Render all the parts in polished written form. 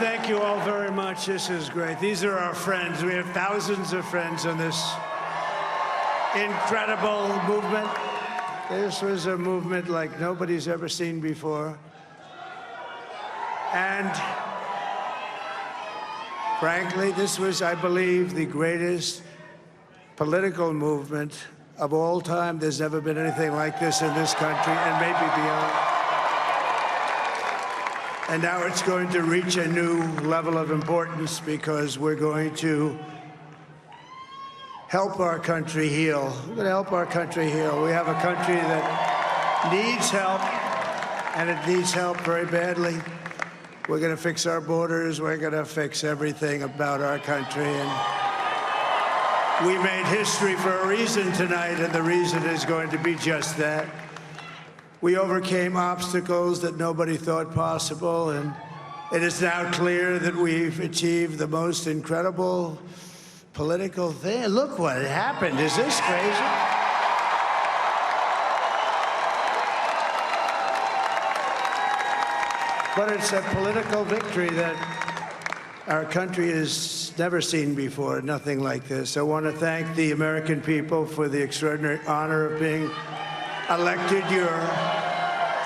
thank you all very much. This is great. These are our friends. We have thousands of friends on this incredible movement. This was a movement like nobody's ever seen before. And frankly, this was, I believe, the greatest political movement of all time. There's never been anything like this in this country, and maybe beyond. And now it's going to reach a new level of importance because we're going to help our country heal. We're going to help our country heal. We have a country that needs help, and it needs help very badly. We're going to fix our borders. We're going to fix everything about our country. And we made history for a reason tonight, and the reason is going to be just that. We overcame obstacles that nobody thought possible, and it is now clear that we've achieved the most incredible political thing. Look what happened. Is this crazy? But it's a political victory that our country has never seen before, nothing like this. I want to thank the American people for the extraordinary honor of being elected your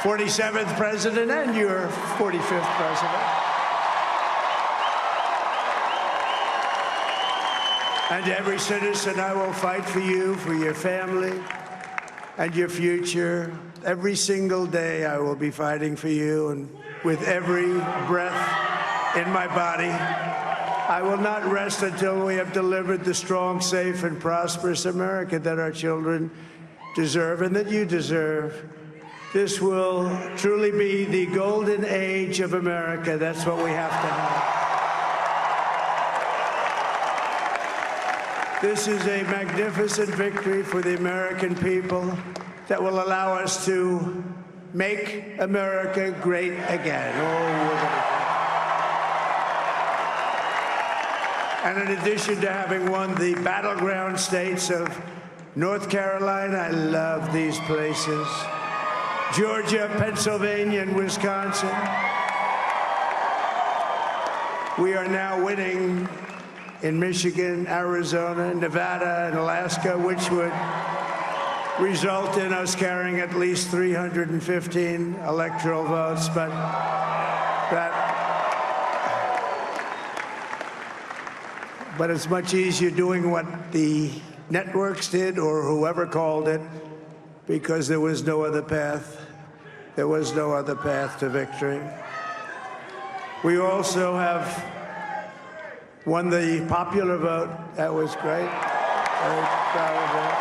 47th president and your 45th president. And every citizen, I will fight for you, for your family, and your future. Every single day, I will be fighting for you, and with every breath in my body, I will not rest until we have delivered the strong, safe, and prosperous America that our children deserve and that you deserve. This will truly be the golden age of America. That's what we have to have. This is a magnificent victory for the American people that will allow us to make America great again. And in addition to having won the battleground states of North Carolina, I love these places, Georgia, Pennsylvania, and Wisconsin, we are now winning in Michigan, Arizona, Nevada, and Alaska, which would result in us carrying at least 315 electoral votes. But it's much easier doing what the networks did or whoever called it, because there was no other path. There was no other path to victory. We also have won the popular vote. That was great. Very proud of that.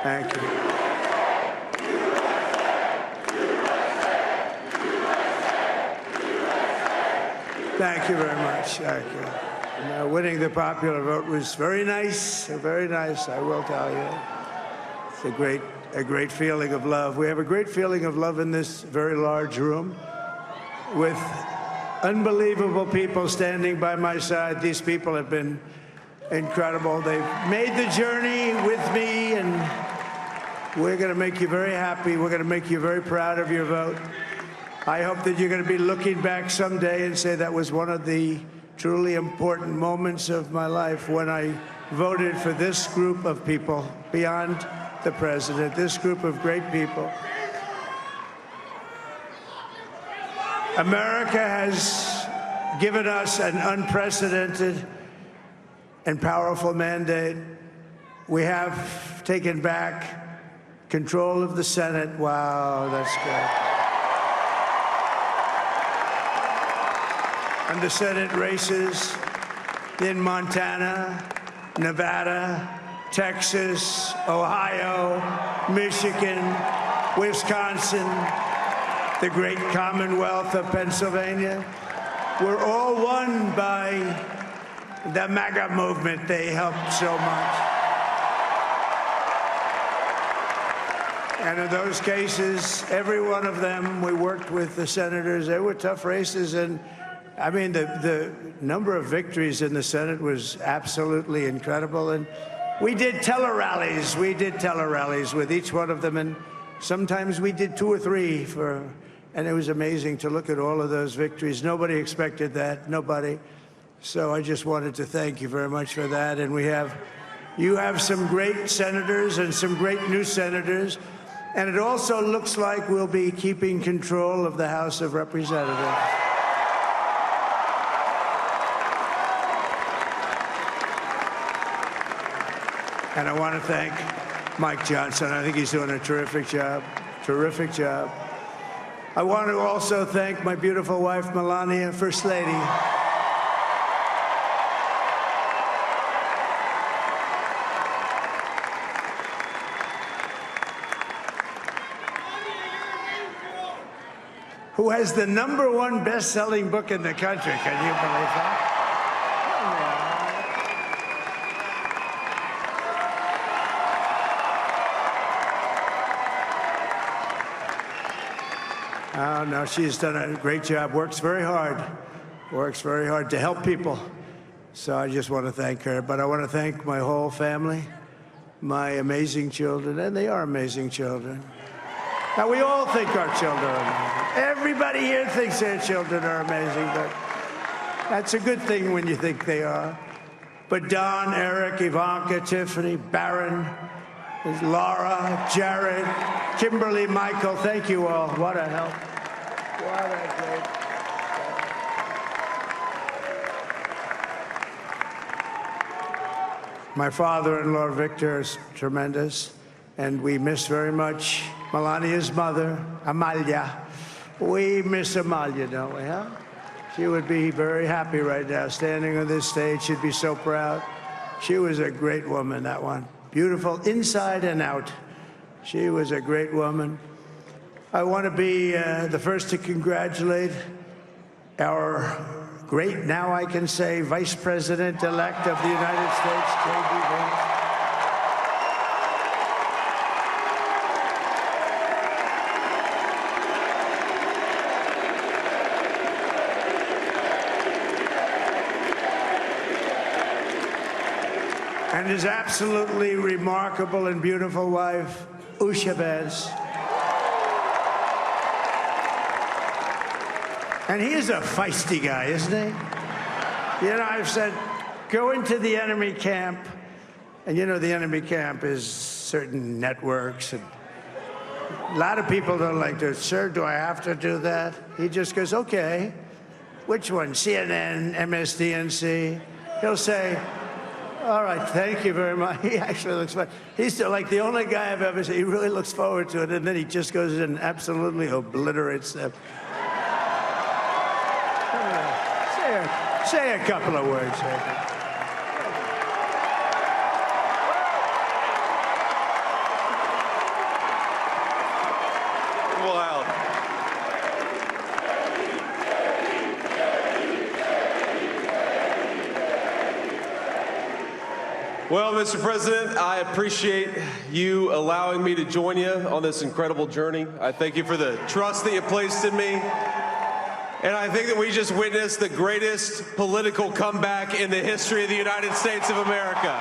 Thank you. Thank you very much. Thank you. Winning the popular vote was very nice, I will tell you. It's a great feeling of love. We have a great feeling of love in this very large room with unbelievable people standing by my side. These people have been incredible. They've made the journey with me, and we're going to make you very happy. We're going to make you very proud of your vote. I hope that you're going to be looking back someday and say that was one of the truly important moments of my life when I voted for this group of people beyond the president, this group of great people. America has given us an unprecedented and powerful mandate. We have taken back control of the Senate. Wow, that's good. And the Senate races in Montana, Nevada, Texas, Ohio, Michigan, Wisconsin, the great Commonwealth of Pennsylvania, were all won by the MAGA movement. They helped so much. And in those cases, every one of them, we worked with the senators. They were tough races, and I mean, the number of victories in the Senate was absolutely incredible. And We did tele-rallies. We did tele-rallies with each one of them, and sometimes we did 2 or 3 and it was amazing to look at all of those victories. Nobody expected that, nobody. So I just wanted to thank you very much for that. And you have some great senators and some great new senators. And it also looks like we'll be keeping control of the House of Representatives. And I want to thank Mike Johnson. I think he's doing a terrific job, terrific job. I want to also thank my beautiful wife, Melania, First Lady. Who has the #1 best-selling book in the country. Can you believe that? Oh, no, she's done a great job, works very hard to help people. So I just want to thank her. But I want to thank my whole family, my amazing children, and they are amazing children. Now, we all think our children are amazing. Everybody here thinks their children are amazing, but that's a good thing when you think they are. But Don, Eric, Ivanka, Tiffany, Barron, Laura, Jared, Kimberly, Michael, thank you all. What a help. What a great help. My father-in-law, Victor, is tremendous, and we miss very much Melania's mother, Amalia. We miss Amalia, don't we, huh? She would be very happy right now, standing on this stage. She'd be so proud. She was a great woman, that one. Beautiful inside and out. She was a great woman. I want to be the first to congratulate our great, now I can say, Vice President-elect of the United States, J.D. Vance. And his absolutely remarkable and beautiful wife, Usha Vance. And he is a feisty guy, isn't he? You know, I've said, go into the enemy camp, and you know the enemy camp is certain networks, and a lot of people don't like to, sir, do I have to do that? He just goes, okay, which one, CNN, MSDNC? He'll say, all right, thank you very much. He actually looks fun. He's like the only guy I've ever seen. He really looks forward to it, and then he just goes in and absolutely obliterates them. Say a couple of words. Wow. Well, Mr. President, I appreciate you allowing me to join you on this incredible journey. I thank you for the trust that you placed in me. And I think that we just witnessed the greatest political comeback in the history of the United States of America.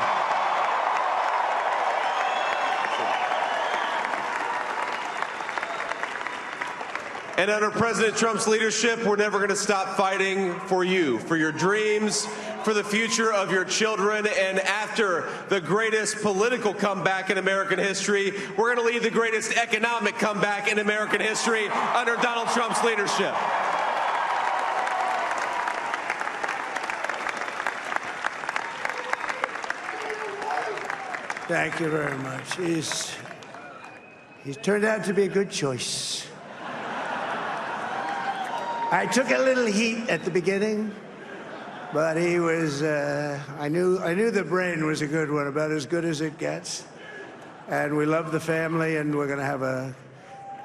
And under President Trump's leadership, we're never going to stop fighting for you, for your dreams, for the future of your children. And after the greatest political comeback in American history, we're going to lead the greatest economic comeback in American history under Donald Trump's leadership. Thank you very much. He's turned out to be a good choice. I took a little heat at the beginning, but he was, I knew the brain was a good one, about as good as it gets. And we love the family, and we're going to have a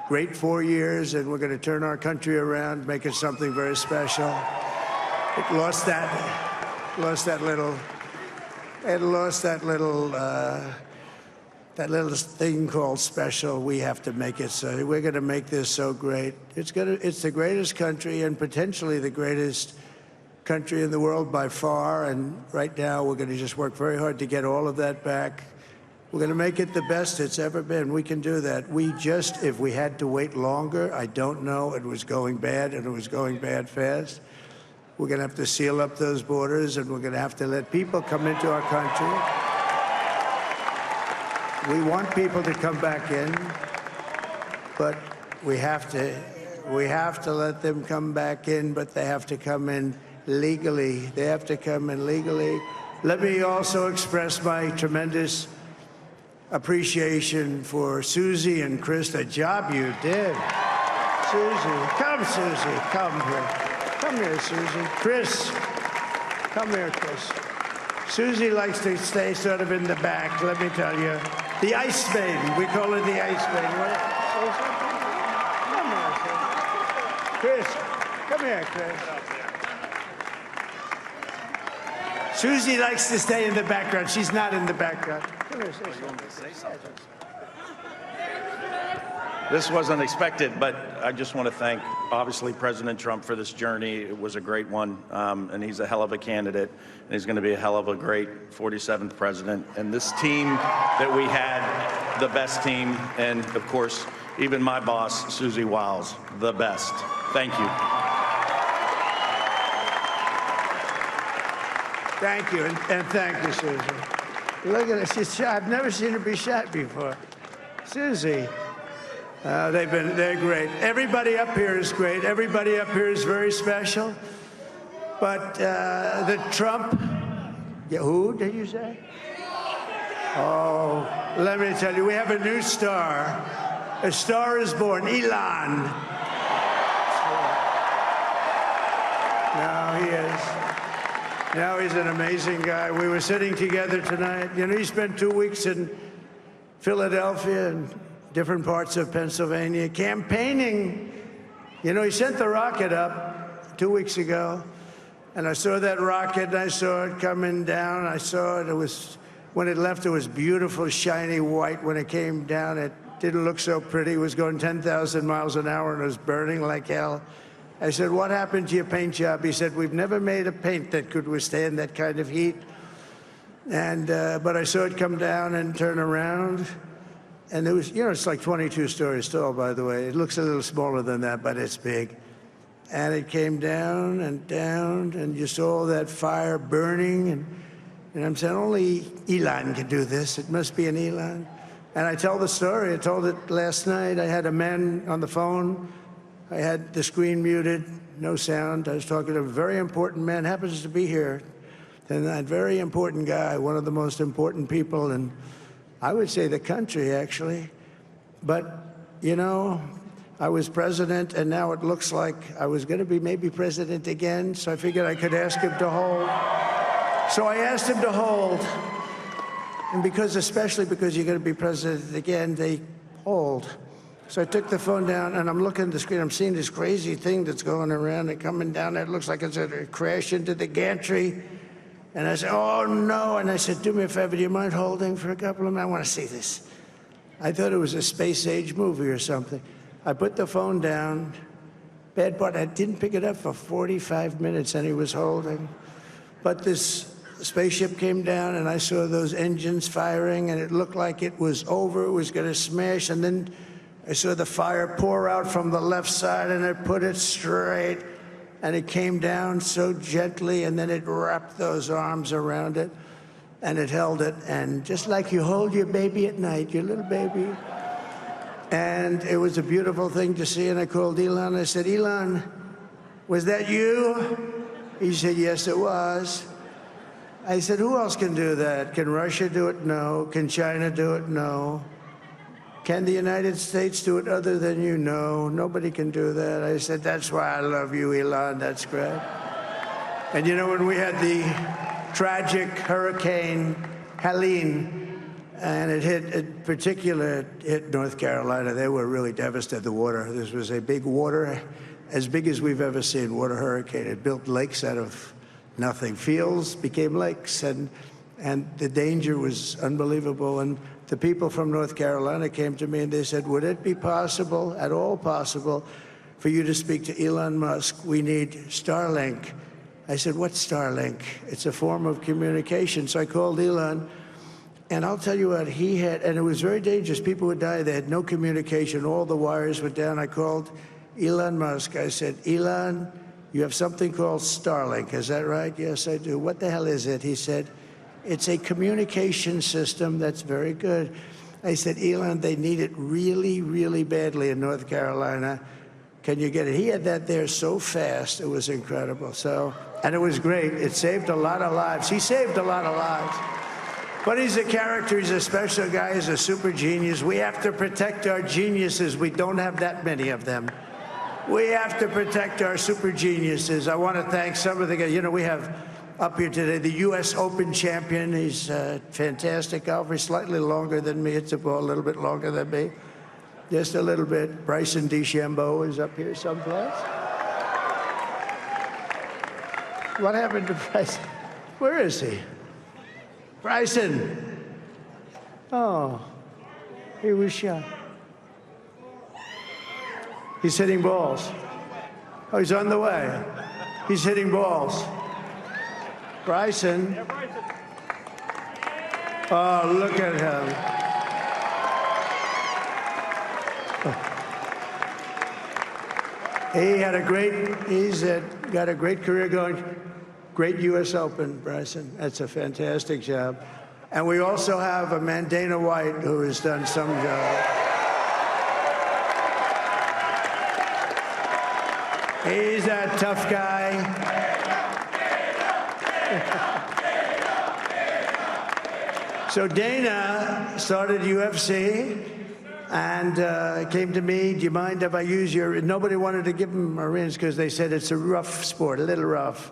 great 4 years, and we're going to turn our country around, make it something very special. It lost that little thing called special. We have to make it so. We're going to make this so great. It's the greatest country and potentially the greatest country in the world by far. And right now, we're going to just work very hard to get all of that back. We're going to make it the best it's ever been. We can do that. If we had to wait longer, I don't know. It was going bad, and it was going bad fast. We're going to have to seal up those borders, and we're going to have to let people come into our country. We want people to come back in, but we have to let them come back in, but they have to come in legally. They have to come in legally. Let me also express my tremendous appreciation for Susie and Chris, the job you did. Susie, come here. Come here, Susie. Chris, come here, Chris. Susie likes to stay sort of in the back, let me tell you. The Ice Maiden, we call her the Ice Maiden. Come here, Chris. Come here, Chris. Susie likes to stay in the background. She's not in the background. Come here, This wasn't expected, but I just want to thank, obviously, President Trump for this journey. It was a great one, and he's a hell of a candidate, and he's going to be a hell of a great 47th president. And this team that we had, the best team, and, of course, even my boss, Susie Wiles, the best. Thank you. Thank you, and thank you, Susie. Look at her. She's shy. I've never seen her be shy before. Susie. They're great. Everybody up here is great. Everybody up here is very special. But the Trump, who did you say? Oh, let me tell you, we have a new star. A star is born, Elon. Now he is. Now he's an amazing guy. We were sitting together tonight. You know, he spent 2 weeks in Philadelphia and different parts of Pennsylvania campaigning. You know, he sent the rocket up 2 weeks ago, and I saw that rocket, and I saw it coming down. I saw it. It was, when it left, it was beautiful, shiny white. When it came down, it didn't look so pretty. It was going 10,000 miles an hour, and it was burning like hell. I said, what happened to your paint job? He said, we've never made a paint that could withstand that kind of heat. And but I saw it come down and turn around. And it was, you know, it's like 22 stories tall, by the way. It looks a little smaller than that, but it's big. And it came down, and you saw that fire burning. And I'm saying, only Elon can do this. It must be an Elon. And I tell the story. I told it last night. I had a man on the phone. I had the screen muted, no sound. I was talking to a very important man, happens to be here. And that very important guy, one of the most important people in, I would say, the country, actually. But, you know, I was president, and now it looks like I was going to be maybe president again, so I figured I could ask him to hold. So I asked him to hold. And especially because you're going to be president again, they hold. So I took the phone down, and I'm looking at the screen. I'm seeing this crazy thing that's going around and coming down there. It looks like it's going to crash into the gantry. And I said, oh, no. And I said, do me a favor, do you mind holding for a couple of minutes? I want to see this. I thought it was a space-age movie or something. I put the phone down. Bad part, I didn't pick it up for 45 minutes, and he was holding. But this spaceship came down, and I saw those engines firing, and it looked like it was over. It was going to smash, and then I saw the fire pour out from the left side, and it put it straight, and it came down so gently, and then it wrapped those arms around it, and it held it, and just like you hold your baby at night, your little baby. And it was a beautiful thing to see, and I called Elon. I said, Elon, was that you? He said, yes, it was. I said, who else can do that? Can Russia do it? No. Can China do it? No. Can the United States do it other than you? No, nobody can do that. I said, that's why I love you, Elon. That's great. And you know, when we had the tragic Hurricane Helene, and it hit North Carolina, they were really devastated, the water. This was a big water, as big as we've ever seen, water hurricane. It built lakes out of nothing. Fields became lakes, and the danger was unbelievable. And the people from North Carolina came to me and they said, would it be possible, at all possible, for you to speak to Elon Musk? We need Starlink. I said, what's Starlink? It's a form of communication. So I called Elon. And I'll tell you what, he had, and it was very dangerous. People would die. They had no communication. All the wires were down. I called Elon Musk. I said, Elon, you have something called Starlink. Is that right? Yes, I do. What the hell is it? He said, it's a communication system that's very good. I said, Elon, they need it really, really badly in North Carolina. Can you get it? He had that there so fast. It was incredible. So, and it was great. It saved a lot of lives. He saved a lot of lives. But he's a character. He's a special guy. He's a super genius. We have to protect our geniuses. We don't have that many of them. We have to protect our super geniuses. I want to thank some of the guys. You know, we have up here today the U.S. Open champion. He's a fantastic golfer. He's slightly longer than me. Hits the ball a little bit longer than me. Just a little bit. Bryson DeChambeau is up here someplace. What happened to Bryson? Where is he? Bryson. Oh, he was shot. He's hitting balls. Oh, he's on the way. He's hitting balls. Bryson. Oh, look at him. He had a great, got a great career going. Great U.S. Open, Bryson. That's a fantastic job. And we also have a man, Dana White, who has done some job. He's a tough guy. So Dana started UFC and came to me, do you mind if I use your, nobody wanted to give him a rinse because they said it's a rough sport, a little rough.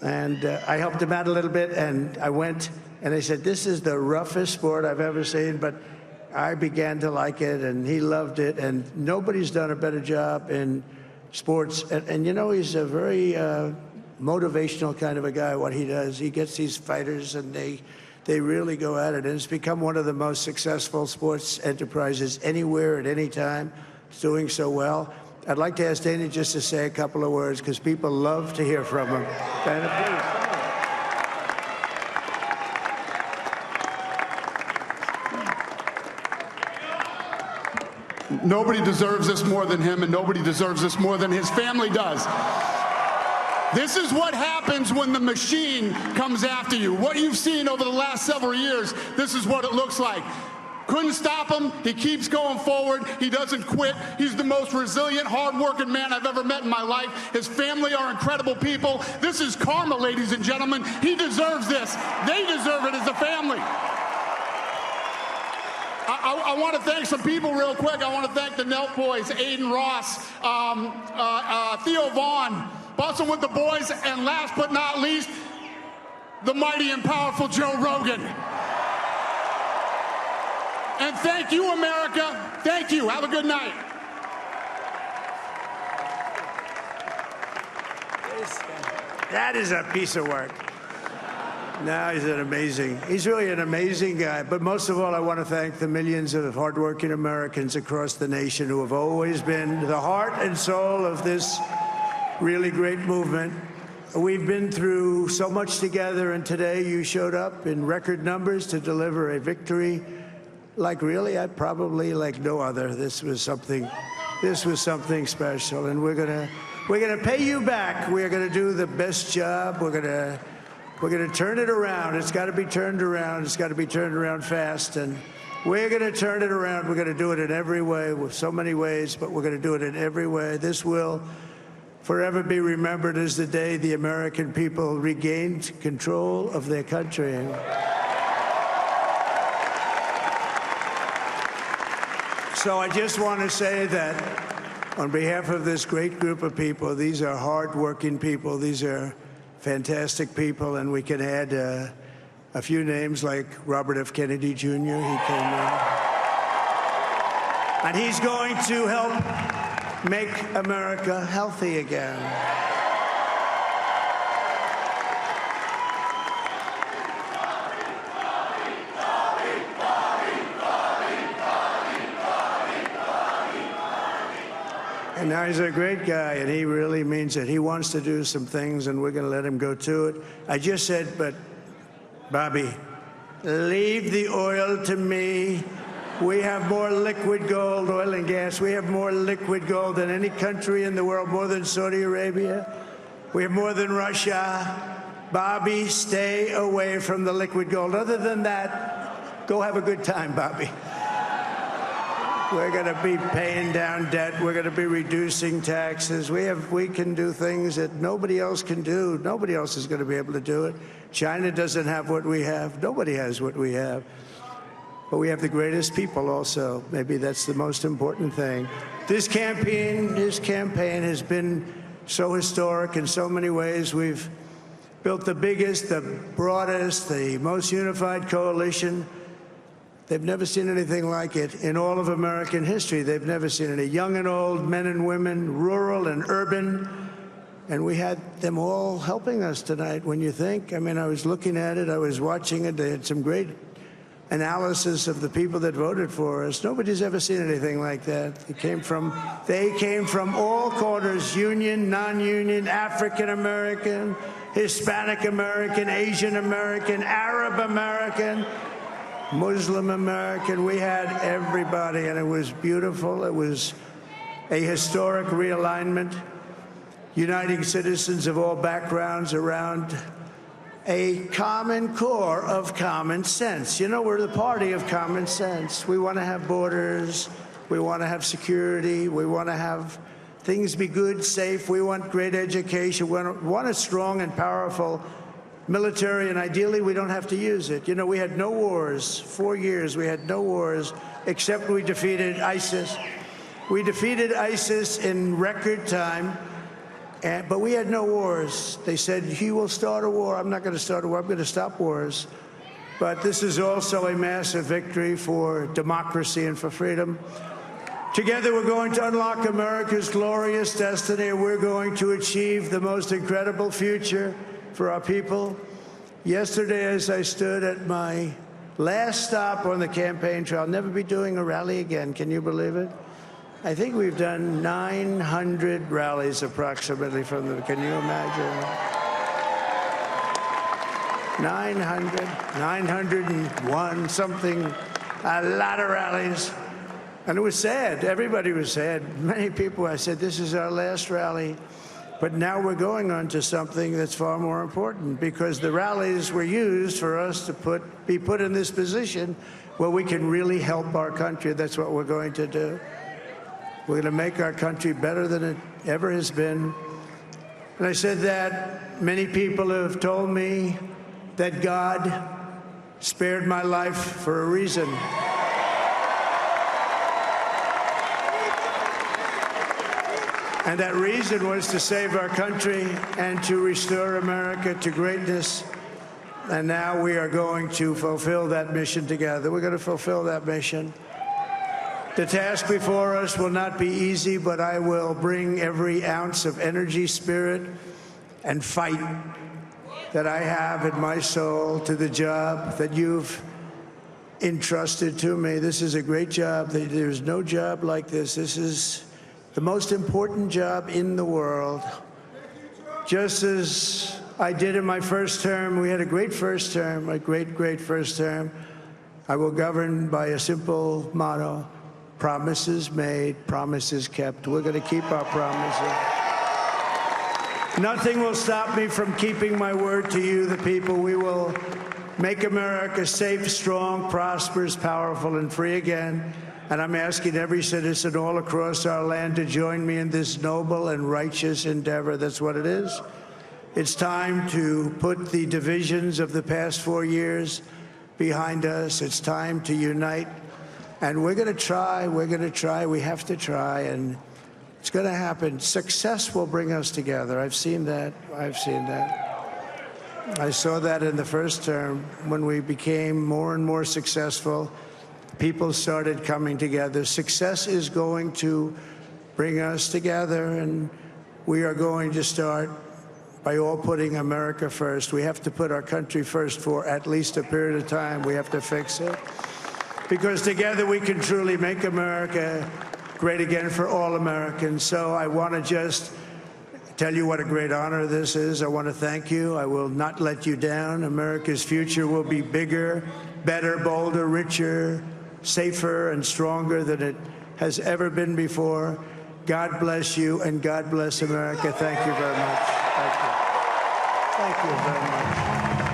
And I helped him out a little bit, and I went, and they said, this is the roughest sport I've ever seen, but I began to like it, and he loved it, and nobody's done a better job in sports. And you know, he's a very motivational kind of a guy, what he does. He gets these fighters, and they really go at it, and it's become one of the most successful sports enterprises anywhere at any time. It's doing so well. I'd like to ask Dana just to say a couple of words, because people love to hear from him. Dana, please. Nobody deserves this more than him, and nobody deserves this more than his family does. This is what happens when the machine comes after you. What you've seen over the last several years, this is what it looks like. Couldn't stop him. He keeps going forward. He doesn't quit. He's the most resilient, hard-working man I've ever met in my life. His family are incredible people. This is karma, ladies and gentlemen. He deserves this. They deserve it as a family. I want to thank some people real quick. I want to thank the Nelk boys, Aiden Ross, Theo Vaughn, Bustin' with the Boys, and last but not least, the mighty and powerful Joe Rogan. And thank you, America. Thank you. Have a good night. That is a piece of work. No, he's really an amazing guy. But most of all, I want to thank the millions of hardworking Americans across the nation who have always been the heart and soul of this really great movement. We've been through so much together, and today you showed up in record numbers to deliver a victory like probably like no other. This was something special, and we're gonna pay you back. We're gonna do the best job. We're gonna turn it around. It's got to be turned around. It's got to be turned around fast, and we're gonna turn it around. We're gonna do it in every way, with so many ways, but we're gonna do it in every way. This will forever be remembered as the day the American people regained control of their country. So I just want to say that on behalf of this great group of people, these are hard-working people. These are fantastic people, and we can add a few names like Robert F. Kennedy Jr. He came in. And he's going to help make America healthy again. And now he's a great guy, and he really means it. He wants to do some things, and we're going to let him go to it. I just said, but Bobby, Leave the oil to me. We have more liquid gold, oil and gas. We have more liquid gold than any country in the world, more than Saudi Arabia. We have more than Russia. Bobby, stay away from the liquid gold. Other than that, go have a good time, Bobby. We're going to be paying down debt. We're going to be reducing taxes. We can do things that nobody else can do. Nobody else is going to be able to do it. China doesn't have what we have. Nobody has what we have. But we have the greatest people also. Maybe that's the most important thing. This campaign has been so historic in so many ways. We've built the biggest, the broadest, the most unified coalition. They've never seen anything like it in all of American history. They've never seen it. Young and old, men and women, rural and urban. And we had them all helping us tonight. When you think, I mean, I was looking at it, I was watching it. They had some great analysis of the people that voted for us. Nobody's ever seen anything like that. They came from all corners, union, non-union, African American, Hispanic American, Asian American, Arab American, Muslim American. We had everybody, and it was beautiful. It was a historic realignment, uniting citizens of all backgrounds around a common core of common sense. You know, we're the party of common sense. We want to have borders. We want to have security. We want to have things be good, safe. We want great education. We want a strong and powerful military, and ideally, we don't have to use it. You know, we had no wars. 4 years, we had no wars, except we defeated ISIS. We defeated ISIS in record time, but we had no wars. They said, he will start a war. I'm not going to start a war. I'm going to stop wars. But this is also a massive victory for democracy and for freedom. Together, we're going to unlock America's glorious destiny, and we're going to achieve the most incredible future for our people. Yesterday, as I stood at my last stop on the campaign trail, I'll never be doing a rally again. Can you believe it? I think we've done 900 rallies approximately from the, can you imagine? 901, something, a lot of rallies. And it was sad. Everybody was sad. Many people, I said, this is our last rally. But now we're going on to something that's far more important, because the rallies were used for us to be put in this position where we can really help our country. That's what we're going to do. We're going to make our country better than it ever has been. And I said that many people have told me that God spared my life for a reason. And that reason was to save our country and to restore America to greatness. And now we are going to fulfill that mission together. We're going to fulfill that mission. The task before us will not be easy, but I will bring every ounce of energy, spirit, and fight that I have in my soul to the job that you've entrusted to me. This is a great job. There's no job like this. This is the most important job in the world. Just as I did in my first term, we had a great first term, a great, great first term. I will govern by a simple motto: promises made, promises kept. We're going to keep our promises. Nothing will stop me from keeping my word to you, the people. We will make America safe, strong, prosperous, powerful, and free again. And I'm asking every citizen all across our land to join me in this noble and righteous endeavor. That's what it is. It's time to put the divisions of the past 4 years behind us. It's time to unite. And we're going to try. We're going to try. We have to try. And it's going to happen. Success will bring us together. I've seen that. I've seen that. I saw that in the first term when we became more and more successful. People started coming together. Success is going to bring us together, and we are going to start by all putting America first. We have to put our country first for at least a period of time. We have to fix it, because together we can truly make America great again for all Americans. So I want to just tell you what a great honor this is. I want to thank you. I will not let you down. America's future will be bigger, better, bolder, richer, safer, and stronger than it has ever been before. God bless you, and God bless America. Thank you very much. Thank you. Thank you very much.